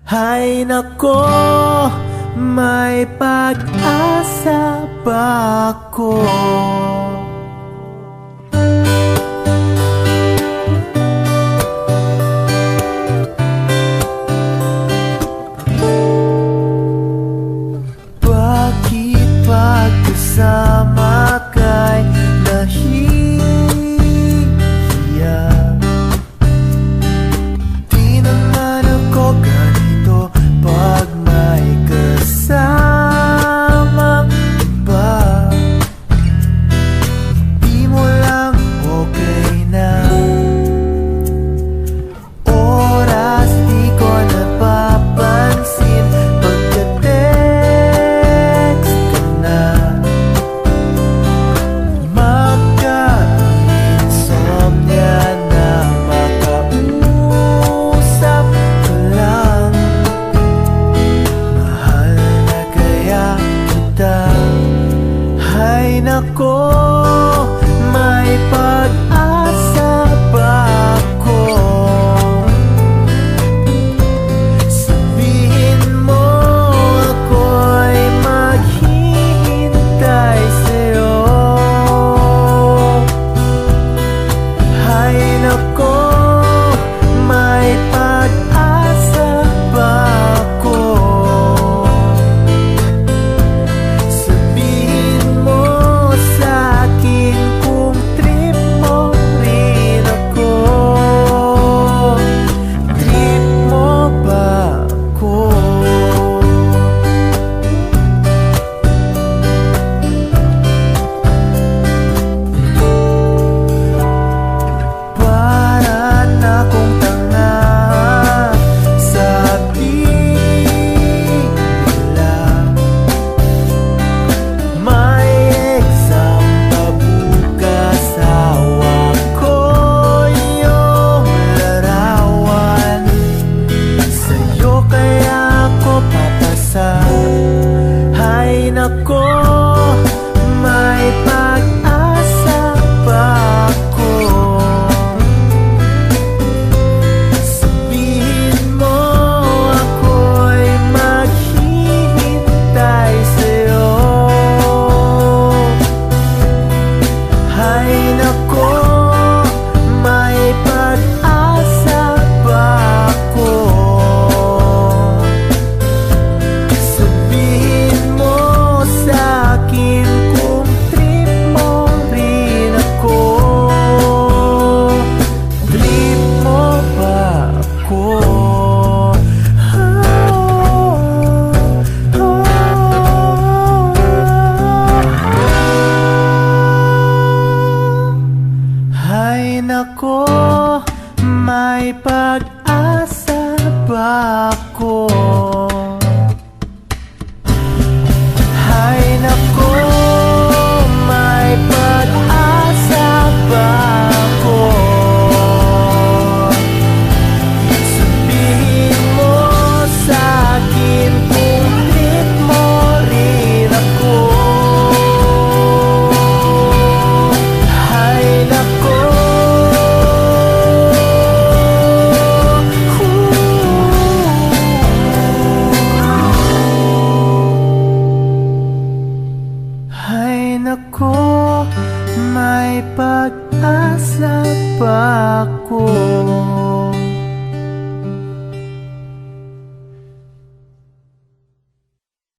Hay nako, may pag-asa ba ako? Bakit pagkasama ka'y nahihiya? Di naman ako ganito pag may kasama ba? Di mo lang okay na. Oras di ko napapansin, pagka-text ka na. Magka-insomnia na, makausap ka lang. Mahal na kaya kita. Hay nako, may pag-asa ba ako? Sabihin mo ako'y maghihintay sa'yo. Hay nako, may pag-asa ba ako? Sabihin mo sa'kin kung trip mo rin ako. Trip mo ba ako? Para na akong tanga, sabi nila. May exam pa bukas, hawak ko yung larawan. Sa'yo kaya ako papasa. Hay nako, may pag-asa ba ako? Sabihin mo ako'y maghihintay sa'yo. Hay nako, may pag-asa ba ako? Sabihin mo sa'kin kung trip mo rin ako. Trip mo ba ako? Hay nako, may pag-asa ba ako?